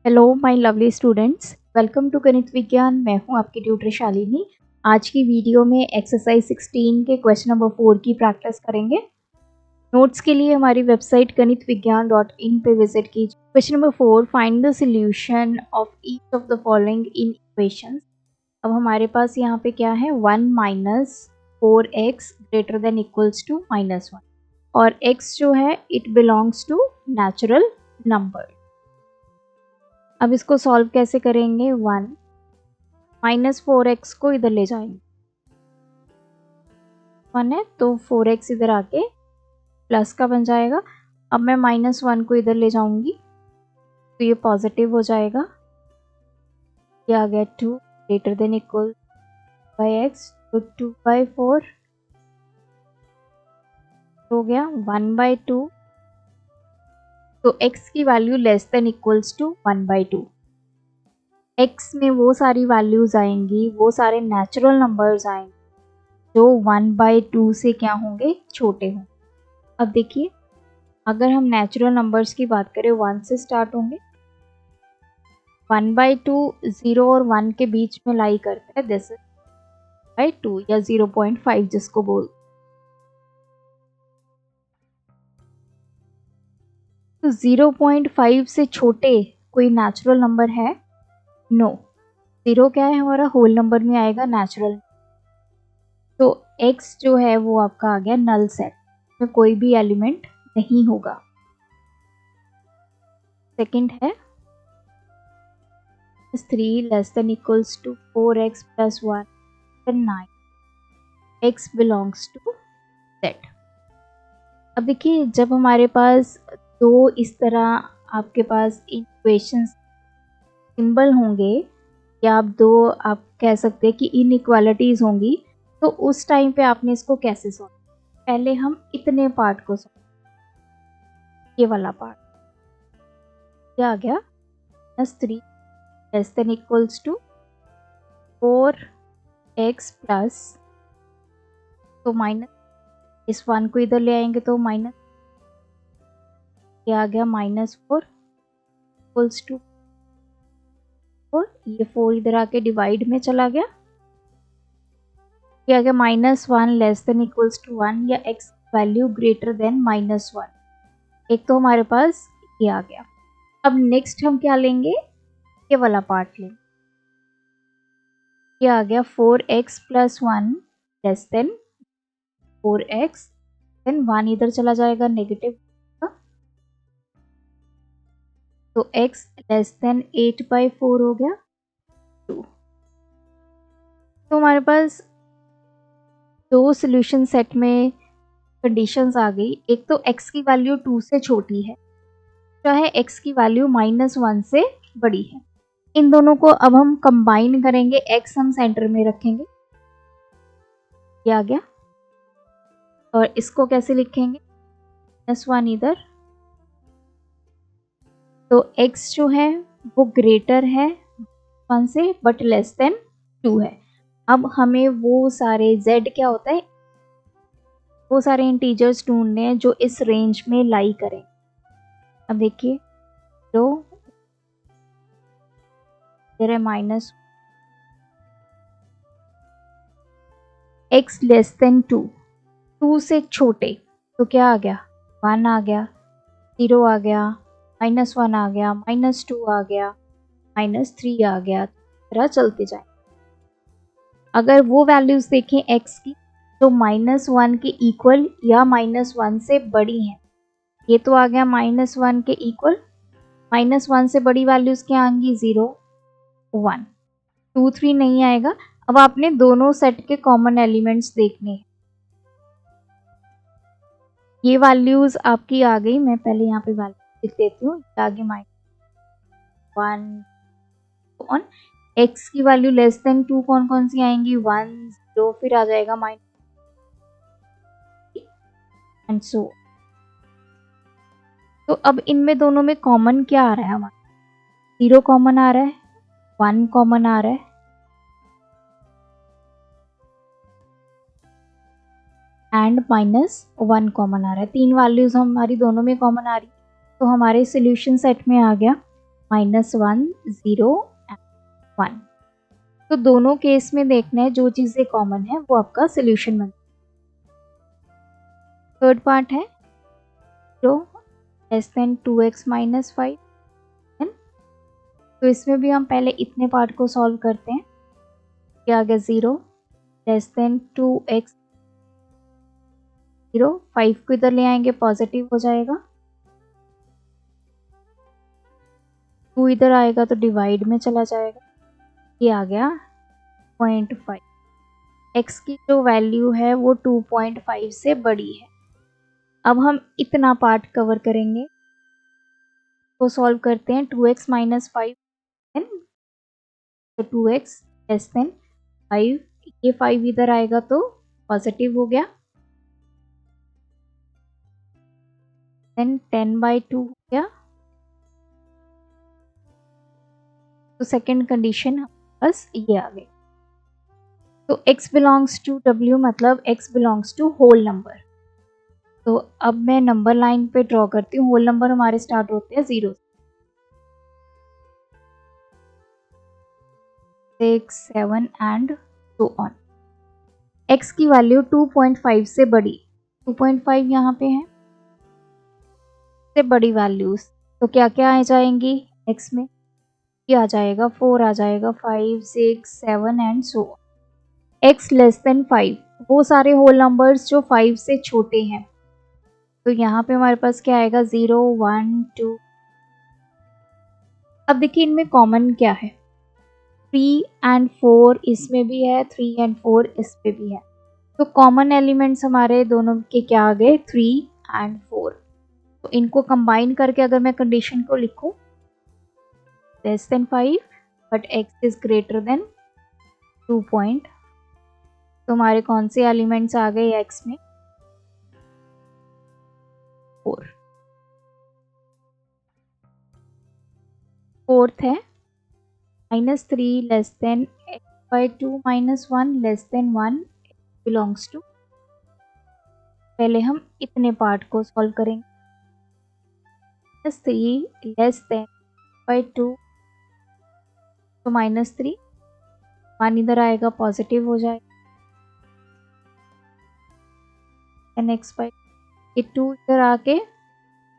Hello my lovely students, welcome to Ganit Vigyan. मैं हूं आपकी ट्यूटर शालिनी। आज की वीडियो में एक्सरसाइज 16 के क्वेश्चन नंबर 4 की प्रैक्टिस करेंगे। नोट्स के लिए हमारी वेबसाइट ganitviggyan.in पे विजिट कीजिए। Question number 4, find the solution of each of the following inequations. अब हमारे पास यहाँ पे क्या है, 1 minus 4x greater than equals to -1 और x जो है it belongs to natural number. अब इसको सॉल्व कैसे करेंगे, 1 -4x को इधर ले जाएंगे, 1 है तो 4x इधर आके प्लस का बन जाएगा। अब मैं -1 को इधर ले जाऊंगी तो ये पॉजिटिव हो जाएगा। ये आ गया 2 greater than equal by x, तो 2/4 हो गया 1/2। तो x की value less than equals to 1/2। x में वो सारी वैल्यूज आएंगी, वो सारे नेचुरल नंबर्स आएंगे जो 1/2 से क्या होंगे, छोटे होंगे। अब देखिए, अगर हम नेचुरल नंबर्स की बात करें 1 से स्टार्ट होंगे, 1/2 0 और 1 के बीच में लाई करता है, दिस इज 2 या 0.5 जिसको बोल। तो 0.5 से छोटे कोई नेचुरल नंबर है? नो। 0 क्या है, हमारा होल नंबर में आएगा नेचुरल। तो x जो है वो आपका आ गया नल सेट में, कोई भी एलिमेंट नहीं होगा। सेकंड है 3 less than equals to 4x plus 1 then 9, x belongs to z। अब देखिए, जब हमारे पास दो इस तरह आपके पास इक्वेशंस सिंबल होंगे या आप कह सकते हैं कि इनइक्वालिटीज होंगी, तो उस टाइम पे आपने इसको कैसे सॉल्व। पहले हम इतने पार्ट को सॉल्व, ये वाला पार्ट क्या आ गया, -3 less than equals to 4x plus, तो माइनस इस 1 को इधर ले आएंगे तो माइनस, ये आ गया -4 इक्वल्स टू 4, ये 4 इधर आके डिवाइड में चला गया, ये आ गया -1 लेस देन इक्वल्स टू 1 या x वैल्यू ग्रेटर देन -1। एक तो हमारे पास ये आ गया। अब नेक्स्ट हम क्या लेंगे, ये वाला पार्ट लेंगे। ये आ गया 4x plus 1 less then 4x, then 1 इधर चला जाएगा नेगेटिव, तो x लेस देन 8/4 हो गया 2। तो हमारे पास दो सॉल्यूशन सेट में कंडीशंस आ गई। एक तो x की वैल्यू 2 से छोटी है, चाहे x की वैल्यू -1 से बड़ी है। इन दोनों को अब हम कंबाइन करेंगे, x हम सेंटर में रखेंगे, ये आ गया। और इसको कैसे लिखेंगे, -1 इधर, तो x जो है वो ग्रेटर है 1 से बट लेस देन 2 है। अब हमें वो सारे z क्या होता है, वो सारे इंटीजर्स ढूंढने हैं जो इस रेंज में लाई करें। अब देखिए, तो इधर है x लेस देन 2, 2 से छोटे, तो क्या आ गया, 1 आ गया, 0 आ गया, -1 आ गया, -2 आ गया, -3 आ गया, तरह चलते जाए। अगर वो वैल्यूज देखें x की जो -1 के इक्वल या -1 से बड़ी हैं, ये तो आ गया -1 के इक्वल, -1 से बड़ी वैल्यूज क्या आएंगी, 0 1 2 3 नहीं आएगा। अब आपने दोनों सेट के कॉमन एलिमेंट्स देखने हैं। ये वैल्यूज आपकी आ गई, मैं पहले यहाँ पे वैल्यू लिख देती हूँ, आगे -1 ऑन x की वैल्यू लेस देन 2 कौन कौन सी आएंगी, 1 0, फिर आ जाएगा -, एंड सो। तो अब इनमें दोनों में कॉमन क्या आ रहा है, हमारा 0 कॉमन आ रहा है, 1 कॉमन आ रहा है, एंड -1 कॉमन आ रहा है। तीन वैल्यूज हमारी दोनों में कॉमन आ रही, तो हमारे सॉल्यूशन सेट में आ गया -1 0 1। तो दोनों केस में देखना है जो चीज़ें कॉमन है वो आपका सोल्यूशन बन। थर्ड पार्ट है 0 < 2x - 5। तो इसमें भी हम पहले इतने पार्ट को सॉल्व करते हैं। क्या आ गया 0 < 2x 0, 5 को इधर ले आएंगे पॉजिटिव हो जाएगा, 2 इधर आएगा तो डिवाइड में चला जाएगा, ये आ गया 0.5। x की जो वैल्यू है वो 2.5 से बड़ी है। अब हम इतना पार्ट कवर करेंगे तो सॉल्व करते हैं 2x - 5 तो 2x < 5, ये 5 इधर आएगा तो पॉजिटिव हो गया, देन 10/2 हो गया। तो सेकंड कंडीशन बस ये आ गई। तो x बिलोंग्स टू w मतलब x belongs to whole number. तो अब मैं नंबर लाइन पे ड्रॉ करती हूँ। होल नंबर हमारे स्टार्ट होते हैं 0 6 7 एंड सो ऑन। x की वैल्यू 2.5 से बड़ी, 2.5 यहाँ पे है, से बड़ी वैल्यूज तो क्या क्या आ जाएंगी x में, ये आ जाएगा 4 आ जाएगा 5 6 7 एंड सो ऑन। x < 5 वो सारे होल नंबर्स जो 5 से छोटे हैं। तो यहाँ पे हमारे पास क्या आएगा 0 1 2। अब देखिए इनमें कॉमन क्या है, 3 एंड 4 इसमें भी है, 3 एंड 4 इस पे भी है। तो कॉमन एलिमेंट्स हमारे दोनों के क्या आ गए 3 एंड 4। तो इनको कंबाइन करके अगर मैं कंडीशन को लिखूं < 5 but x is greater then 2 point, तो हमारे कौन से एलिमेंट्स आ गए x में 4। फोर्थ है -3 < x/2 - 1 < 1 बिलोंग्स टू। पहले हम इतने पार्ट को सॉल्व करेंगे। -3 < 2 तो -3, 1 इधर आएगा पॉजिटिव हो जाएगा, x/, ये 2 इधर आके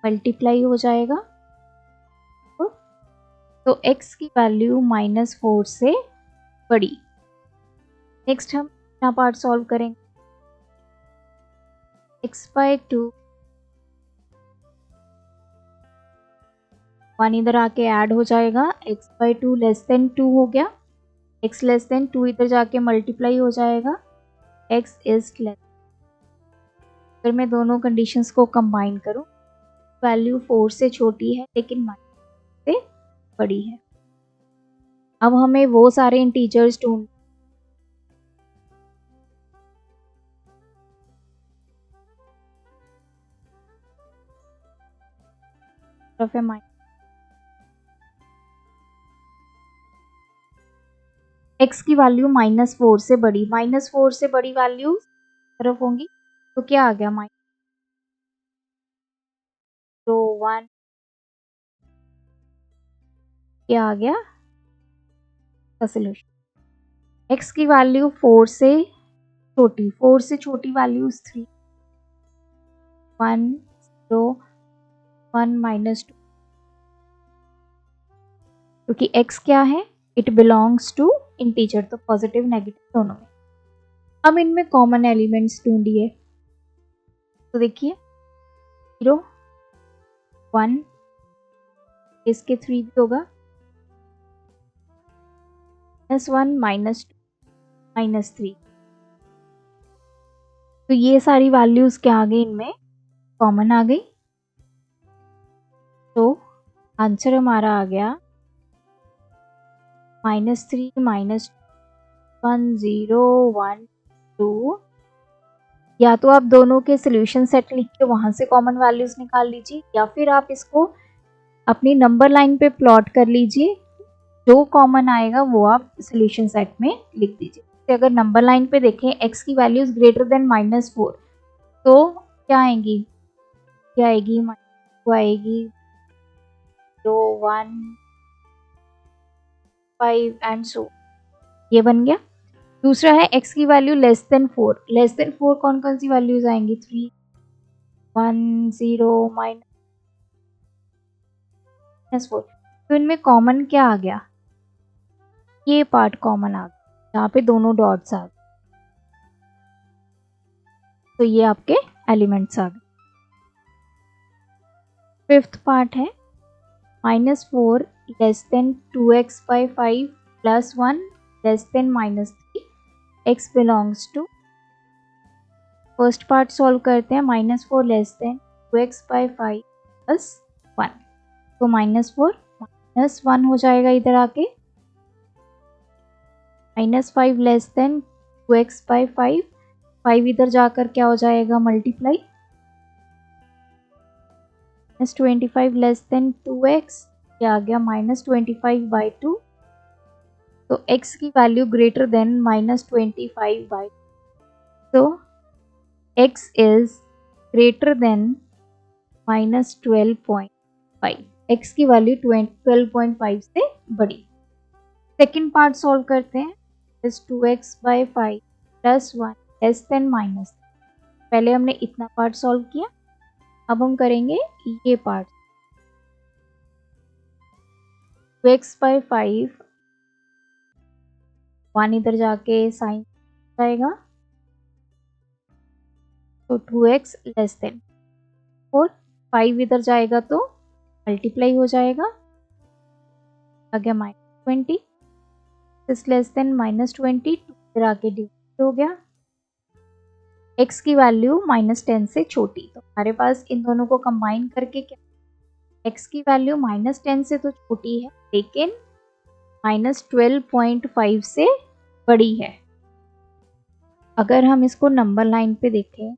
मल्टीप्लाई हो जाएगा। तो x की वैल्यू -4 से बड़ी। नेक्स्ट हम अपना पार्ट सॉल्व करेंगे। x/2, 1 इधर आके ऐड हो जाएगा, x/2 < 2 हो गया, x < 2 इधर जाके मल्टीप्लाई हो जाएगा, x इज लेस। अगर मैं दोनों कंडीशंस को कंबाइन करूं, वैल्यू 4 से छोटी है लेकिन -4 से बड़ी है। अब हमें वो सारे इंटीजर्स ढूंढ, x की वैल्यू -4 से बड़ी, -4 से बड़ी वैल्यू तरफ होंगी। तो क्या आ गया -1, क्या आ गया का सोल्यूशन। x की वैल्यू 4 से छोटी, 4 से छोटी वैल्यूज 3 1 0 1 -2, क्योंकि x क्या है इट बिलोंग्स टू इंटीजर, तो पॉजिटिव नेगेटिव दोनों में। अब इनमें कॉमन एलिमेंट्स ढूंढिए। तो देखिए 0 1 इसके 3 भी होगा, -1 -2 -3। तो ये सारी वैल्यूज क्या आ गई, इनमें कॉमन आ गई। तो आंसर हमारा आ गया -3 -1 0 1 2। या तो आप दोनों के सोल्यूशन सेट लिख के वहां से कॉमन वैल्यूज निकाल लीजिए, या फिर आप इसको अपनी नंबर लाइन पे प्लॉट कर लीजिए, जो कॉमन आएगा वो आप सोल्यूशन सेट में लिख दीजिए। तो अगर नंबर लाइन पे देखें x की वैल्यूज ग्रेटर देन -4, तो क्या आएंगी, क्या आएगी -2 आएगी 2 1 5 एंड सो, ये बन गया। दूसरा है x की value less then 4। Less then 4 कौन कौन सी वैल्यूज आएंगी? 3, 1, 0, -4। तो इनमें कॉमन क्या आ गया? ये पार्ट कॉमन आ गया जहाँ पे दोनों डॉट्स आ गए, तो ये आपके एलिमेंट्स आ गए। फिफ्थ पार्ट है -4 less than 2x by 5 plus 1 less than -3, x belongs to. First part solve करते हैं। -4 less than 2x by 5 plus 1, तो -4 -1 हो जाएगा इधर आके। -5 लेस देन 2x by 5, 5 इधर जाकर क्या हो जाएगा? मल्टीप्लाई। -25 लेस देन 2x, क्या आ गया? -25 by 2। तो x की वैल्यू ग्रेटर देन -25 by 2, तो x is greater then -12.5। x की वैल्यू 12.5 से बड़ी। सेकेंड पार्ट सॉल्व करते हैं। Is 2x by 5 plus 1 less than -3। पहले हमने इतना पार्ट सॉल्व किया, अब हम करेंगे ये पार्ट। 2x by 5, 1 इधर जाके साइन जाएगा, तो 2x लेस देन 4, 5 इधर जाएगा तो मल्टीप्लाई हो जाएगा, आ गया -20। इस लेस देन -20, 2 इधर आके डिवाइड हो गया। x की वैल्यू -10 से छोटी, तो हमारे पास इन दोनों को कंबाइन करके क्या, x की वैल्यू -10 से तो छोटी है लेकिन -12.5 से बड़ी है। अगर हम इसको नंबर लाइन पे देखें,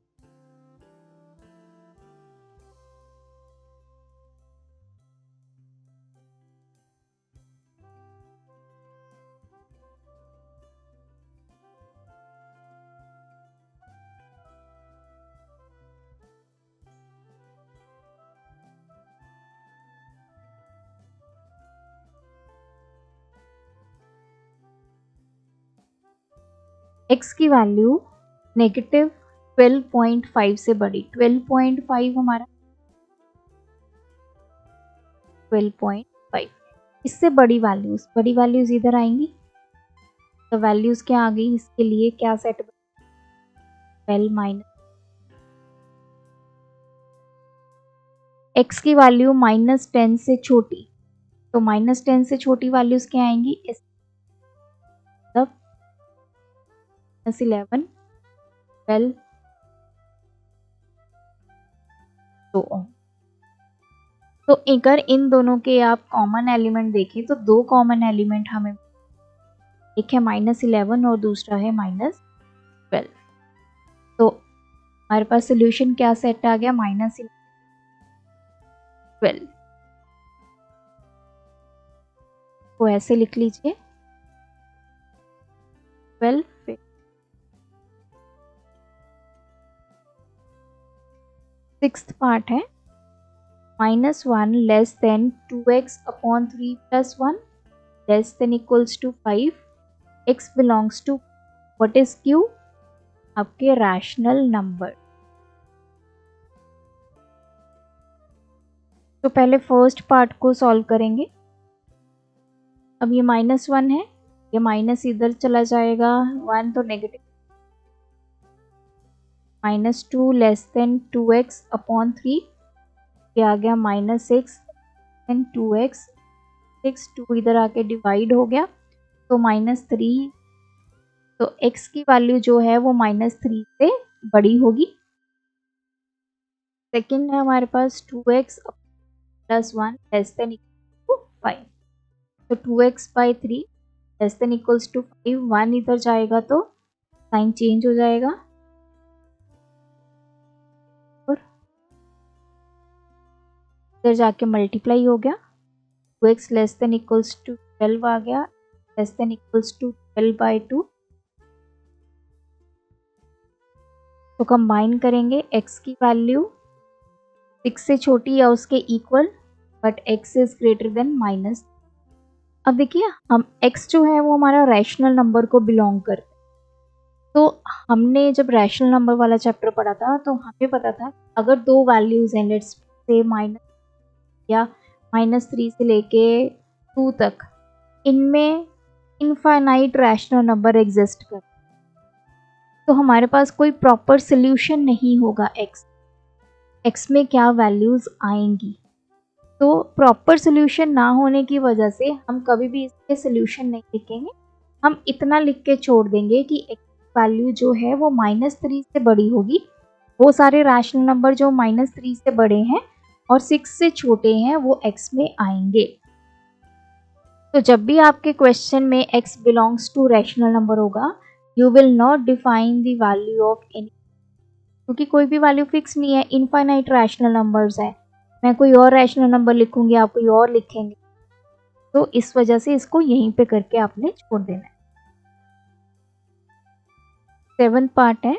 x की वैल्यू -12.5 से बड़ी। 12.5 हमारा 12.5, इससे बड़ी वैल्यूज इधर आएंगी। तो वैल्यूज क्या आ गई? इसके लिए क्या सेट? 12 x की वैल्यू -10 से छोटी, तो -10 से छोटी वैल्यूज क्या आएंगी? इस मतलब -11, 12, तो अगर इन दोनों के आप कॉमन एलिमेंट देखें तो दो कॉमन एलिमेंट हमें, एक है -11 और दूसरा है -12। तो हमारे पास सोल्यूशन क्या सेट आ गया? -11, 12। को ऐसे लिख लीजिए 12। सिक्स्थ पार्ट है -1 less than 2x upon 3 plus 1 less than equals to 5, x belongs to. What is q? आपके रैशनल नंबर। तो पहले फर्स्ट पार्ट को सॉल्व करेंगे। अब ये -1 है, ये माइनस इधर चला जाएगा, 1 तो negative. -2 less than 2x upon 3, ये आ गया -6 एंड 2x, 6, 2 इधर आके डिवाइड हो गया, तो -3। तो x की वैल्यू जो है वो -3 से बड़ी होगी। सेकेंड है हमारे पास 2x plus 1 less than equal to 5, तो 2x by 3 less than equals to 5, 1 इधर जाएगा तो साइन चेंज हो जाएगा और इधर जाके मल्टीप्लाई हो गया। 2x less than equals to 12 आ गया, less than equals to 12 by 2। तो कंबाइन करेंगे, x की वैल्यू 6 से छोटी या उसके equal, but x is greater then -। अब देखिए हम x जो है वो हमारा रैशनल नंबर को बिलोंग करता है। तो हमने जब रैशनल नंबर वाला चैप्टर पढ़ा था तो हमें पता था अगर दो वैल्यूज़ हैं, लेट्स से माइनस या -3 से लेके 2 तक, इनमें इनफाइनाइट रैशनल नंबर एग्जिस्ट कर, तो हमारे पास कोई प्रॉपर सोल्यूशन नहीं होगा x में क्या वैल्यूज़ आएंगी। तो प्रॉपर सोल्यूशन ना होने की वजह से हम कभी भी इसके सोल्यूशन नहीं लिखेंगे, हम इतना लिख के छोड़ देंगे कि x वैल्यू जो है वो -3 से बड़ी होगी। वो सारे रैशनल नंबर जो -3 से बड़े हैं और 6 से छोटे हैं वो x में आएंगे। तो जब भी आपके क्वेश्चन में x belongs to rational number होगा, you will not define the value of any, क्योंकि कोई भी वैल्यू फिक्स नहीं है, इनफाइनाइट रैशनल नंबर्स है। मैं कोई और रैशनल नंबर लिखूंगी, आप कोई और लिखेंगे, तो इस वजह से इसको यहीं पे करके आपने छोड़ देना है। 7th पार्ट है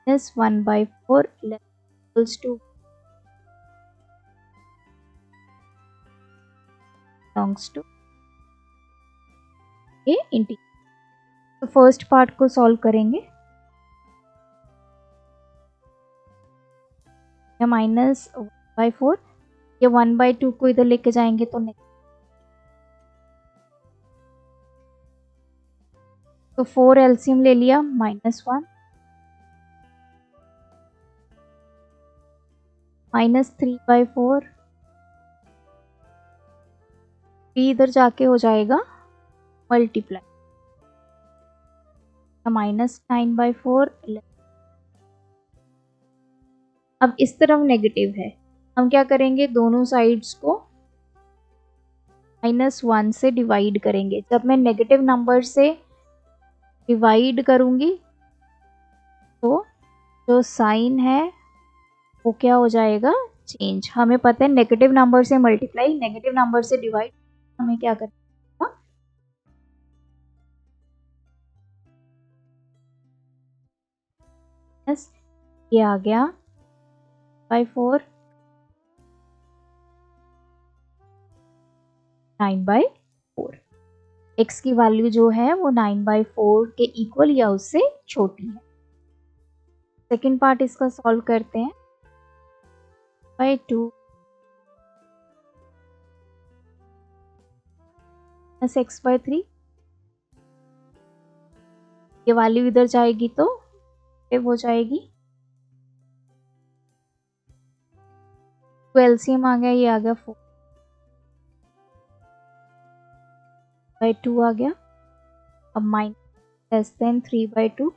-1/4 equals to belongs to ये इंटीजर। तो फर्स्ट पार्ट को सॉल्व करेंगे। -1/4, ये 1/2 को इधर लेके जाएंगे तो नेक्स्ट, तो 4 एलसीएम ले लिया, -1 -3/4, 3 इधर जाके हो जाएगा मल्टीप्लाई, -9/4। अब इस तरफ नेगेटिव है, हम क्या करेंगे, दोनों साइड्स को -1 से डिवाइड करेंगे। जब मैं नेगेटिव नंबर से डिवाइड करूंगी तो जो साइन है वो क्या हो जाएगा, चेंज। हमें पता है नेगेटिव नंबर से मल्टीप्लाई, नेगेटिव नंबर से डिवाइड, हमें क्या करना है, ये आ गया 4 9/4। x की वैल्यू जो है वो 9/4 के इक्वल या उससे छोटी है। सेकेंड पार्ट इसका सॉल्व करते हैं। 2 x/3, ये वैल्यू इधर जाएगी तो हो जाएगी, तो एलसीएम आ गया, ये आ गया 4/2 आ गया। अब -3/2,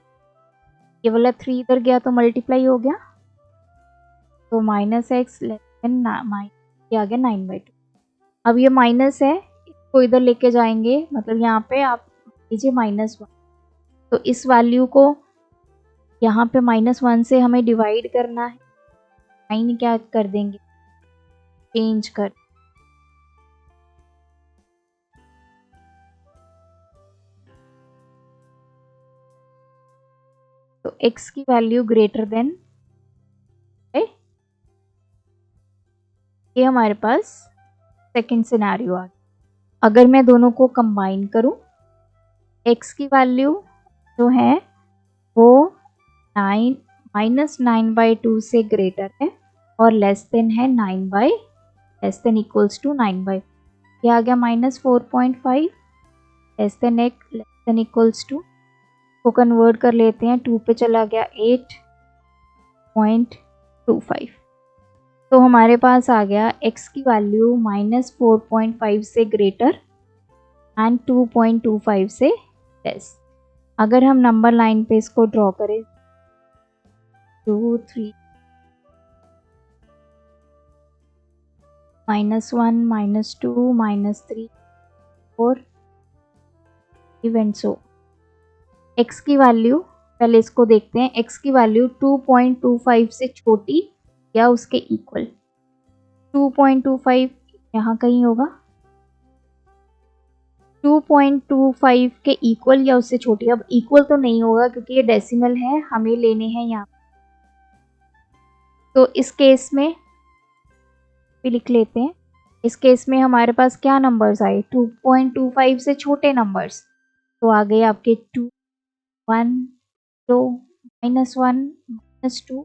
ये वाला 3 इधर गया तो मल्टीप्लाई हो गया, तो -x ये आ गया 9/2। अब ये माइनस है, इसको इधर लेके जाएंगे, मतलब यहाँ पे आप लीजिए -1, तो इस वैल्यू को यहाँ पे -1 से हमें डिवाइड करना है, साइन क्या कर देंगे, चेंज कर, तो x की वैल्यू ग्रेटर देन, ये हमारे पास सेकंड सिनेरियो आ गया। अगर मैं दोनों को कंबाइन करूं, x की वैल्यू जो है वो -9/2 से ग्रेटर है और लेस देन है 9/, लेस देन इक्वल्स टू 9/, ये आ गया -4.5, लेस देन इक्वल्स टू, को कन्वर्ट कर लेते हैं, 2 पे चला गया 8.25, तो हमारे पास आ गया x की वैल्यू -4.5 से ग्रेटर एंड 2.25 से लेस। अगर हम नंबर लाइन पे इसको ड्रॉ करें, 2 3 -1 -2 -3 4 इवेंट, सो x की वैल्यू, पहले इसको देखते हैं, x की वैल्यू 2.25 से छोटी या उसके इक्वल, 2.25 यहाँ कहीं होगा, 2.25 के इक्वल या उससे छोटी। अब इक्वल तो नहीं होगा क्योंकि ये डेसिमल है, हमें लेने हैं यहाँ, तो इस केस में भी लिख लेते हैं इस केस में हमारे पास क्या नंबर्स आए, 2.25 से छोटे नंबर्स, तो आ गए आपके 2, 1, 2, -1, -2,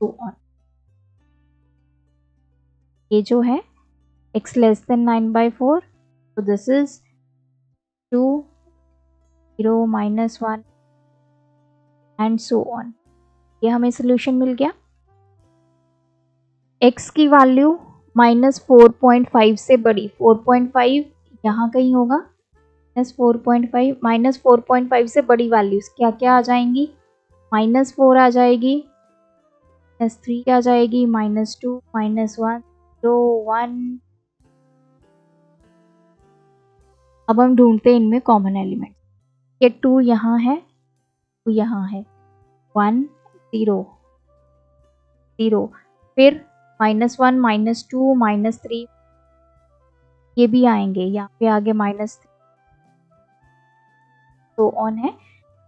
so on। ये जो है x less than 9/4, so this is 2, 0, -1 and so on। ये हमें सोल्यूशन मिल गया। x की वैल्यू -4.5 से बड़ी, 4.5 यहाँ कहीं होगा, -4.5, -4.5 से बड़ी वैल्यूज क्या क्या आ जाएंगी, -4 आ जाएगी, -3 आ जाएगी, -2, -1, 0, 1। अब हम ढूंढते हैं इनमें कॉमन एलिमेंट। ये 2 यहाँ है, 2 यहाँ है, 1, 0, 0, फिर -1, -2, -3 ये भी आएंगे, यहाँ पे आगे -3 तो ऑन है।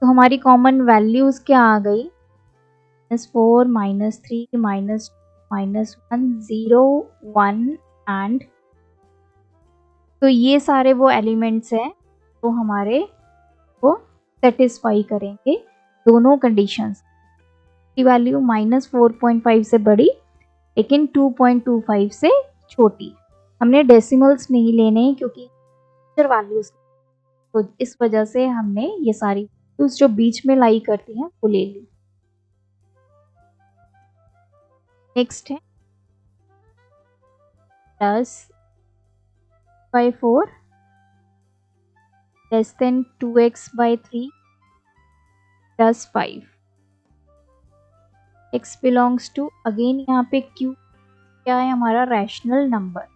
तो हमारी कॉमन वैल्यूज क्या आ गई, -4, -3, -2, -1, 0, 1 एंड, तो ये सारे वो एलिमेंट्स हैं तो हमारे को सेटिस्फाई करेंगे दोनों कंडीशंस की। वैल्यू -4.5 से बड़ी लेकिन 2.25 से छोटी। हमने डेसिमल्स नहीं लेने क्योंकि वैल्यूज, तो इस वजह से हमने ये सारी वैल्यूज जो बीच में लाई करती हैं वो ले ली। नेक्स्ट है +/4 less than 2x/3 +5। x belongs to, again यहाँ पे q क्या है, हमारा रैशनल नंबर।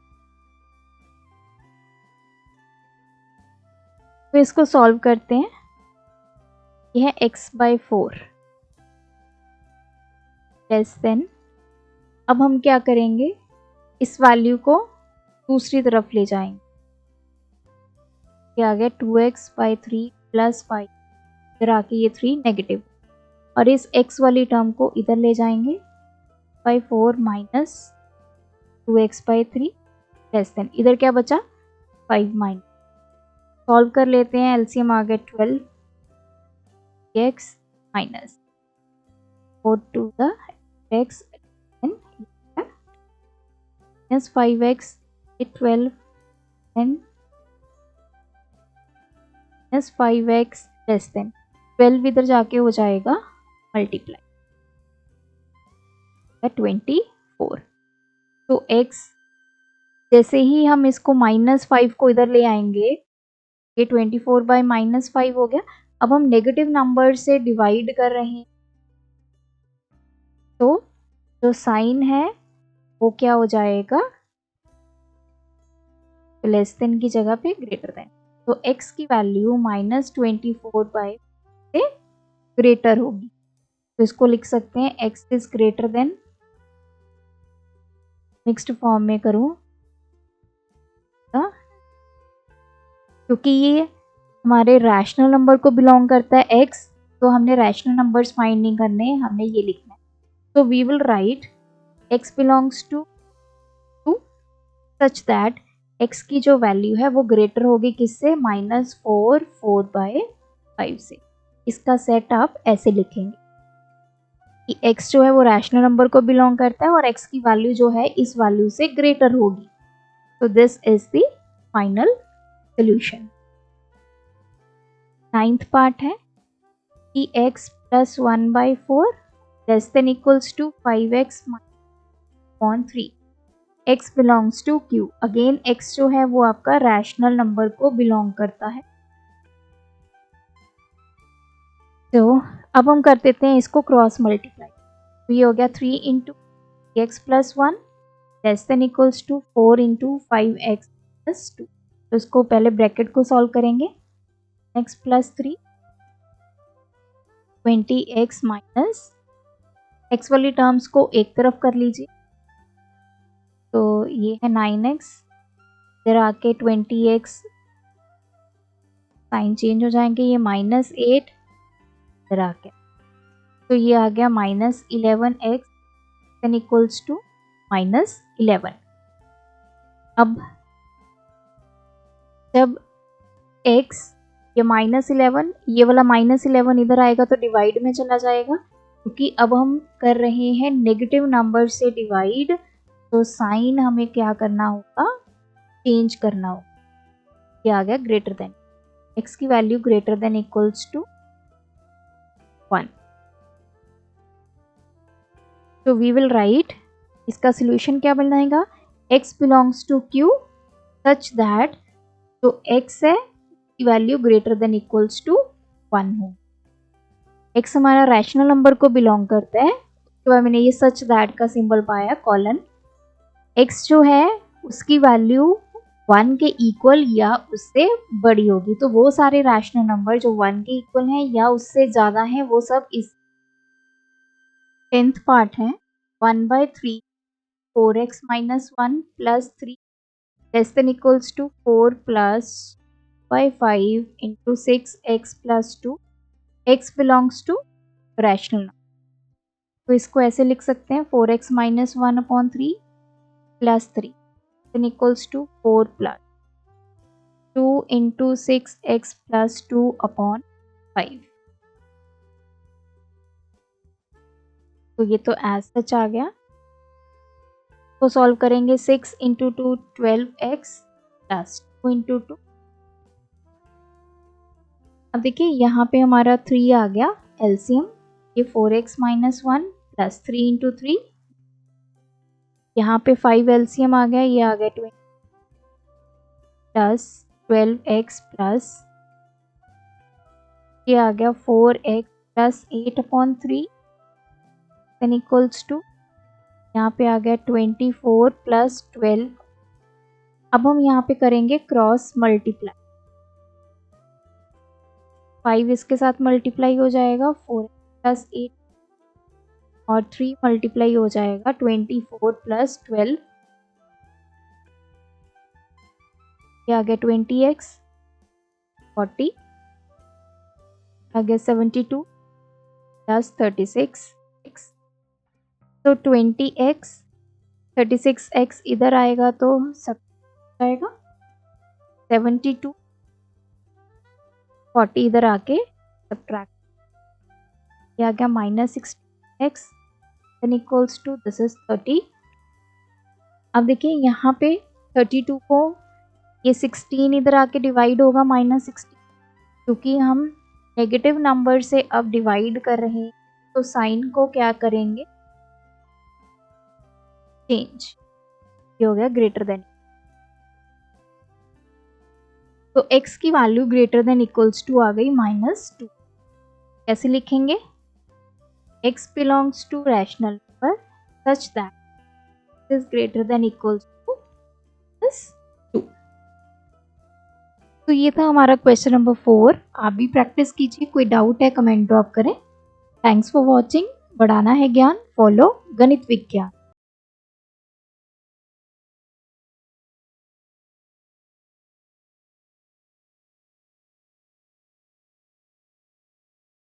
तो इसको सॉल्व करते हैं। यह है x/4 लेस देन, अब हम क्या करेंगे, इस वैल्यू को दूसरी तरफ ले जाएंगे। क्या आ गया, 2x/3 +5, इधर आके ये 3 नेगेटिव, और इस x वाली टर्म को इधर ले जाएंगे, 4 -2x/3 लेस देन, इधर क्या बचा, 5 माइनस। सॉल्व कर लेते हैं, एलसीएम आ गया 12 x minus 4 to the x minus 5x 12 and minus 5x less than 12 इधर जाके हो जाएगा मल्टीप्लाई 24। तो x, जैसे ही हम इसको -5 को इधर ले आएंगे, ये 24/-5 हो गया। अब हम नेगेटिव नंबर से डिवाइड कर रहे हैं, तो जो साइन है वो क्या हो जाएगा, तो लेस देन की जगह पे ग्रेटर देन, तो x की वैल्यू -24/5 से ग्रेटर होगी। तो इसको लिख सकते हैं x is greater then, mixed form में करूँ क्योंकि ये हमारे रैशनल नंबर को बिलोंग करता है x, तो हमने रैशनल नंबर्स फाइंड नहीं करने, हमने ये लिखना है। तो we will write x belongs to such that x की जो वैल्यू है वो ग्रेटर होगी किससे, -4/5 से। इसका सेट आप ऐसे लिखेंगे कि x जो है वो रैशनल नंबर को बिलोंग करता है और x की वैल्यू जो है इस वैल्यू से ग्रेटर होगी। तो this is the final solution. 9th part है कि x + 1/4 less than equals to 5x - 3, x belongs to q। Again x जो है वो आपका रैशनल नंबर को बिलोंग करता है। तो अब हम कर देते हैं इसको क्रॉस मल्टीप्लाई। तो ये हो गया 3 × x + 1 less than equals to 4 × 5x + 2। तो इसको पहले ब्रैकेट को सॉल्व करेंगे, x + 3 20x माइनस, x वाली टर्म्स को एक तरफ कर लीजिए, तो ये है 9x, इधर आके 20x, साइन चेंज हो जाएंगे, ये -8 इधर आके, तो ये आ गया -11x देन इक्वल्स टू -11। अब जब x ये -11, ये वाला -11 इधर आएगा तो डिवाइड में चला जाएगा, क्योंकि अब हम कर रहे हैं नेगेटिव नंबर से डिवाइड, तो साइन हमें क्या करना होगा, चेंज करना होगा। ये आ गया ग्रेटर देन, x की value greater than equals to 1। तो वी विल राइट, इसका सोल्यूशन क्या बनाएगा, x belongs to q such that जो x है की value greater than equals to 1 हो। x हमारा रैशनल नंबर को बिलोंग करता है, उसके बाद मैंने ये सच दैट का सिंबल पाया कॉलन। x जो है उसकी वैल्यू 1 के इक्वल या उससे बड़ी होगी, तो वो सारे रैशनल नंबर जो 1 के इक्वल हैं या उससे ज़्यादा हैं वो सब इस 10th पार्ट है। 1/3 4x - 1 + 3 less than equals to 4 + 5 into 6x + 2, x belongs to rational number। तो इसको ऐसे लिख सकते हैं 4x - 1/3 + 3 then equals to 4 + 2 into 6x + 2/5। तो ये तो एज सच आ गया। तो सॉल्व करेंगे 6 into 2 12x + 2 into 2। अब देखिए यहाँ पे हमारा 3 आ गया एलसीएम, ये 4x - 1 + 3 into 3, यहाँ पे 5 एलसीएम आ गया, ये आ गया 20 + 12x + ये आ गया 4x + 8/3 देन इक्वल्स टू, यहाँ पे आ गया 24 + 12। अब हम यहाँ पे करेंगे क्रॉस मल्टीप्लाई, 5 इसके साथ मल्टीप्लाई हो जाएगा 4 + 8 और 3 मल्टीप्लाई हो जाएगा 24 + 12, ये आ गया 20x 40, आ गया 72 + 36x, तो 20x 36x इधर आएगा तो सब आएगा 72 40 इधर आके सब्ट्रैक्ट, ये आ गया -16x than equals to this is 30। अब देखिए यहाँ पे 32 को ये 16 इधर आके डिवाइड होगा -16, क्योंकि हम नेगेटिव नंबर से अब डिवाइड कर रहे हैं तो साइन को क्या करेंगे, चेंज। ये हो गया ग्रेटर देन, तो x की value greater than equals to आ गई -2। कैसे लिखेंगे, x belongs to rational number such that is greater than equals to 2। तो ये था हमारा क्वेश्चन नंबर 4। आप भी प्रैक्टिस कीजिए, कोई डाउट है कमेंट ड्रॉप करें। Thanks for watching. बढ़ाना है ज्ञान, फॉलो गणित विज्ञान।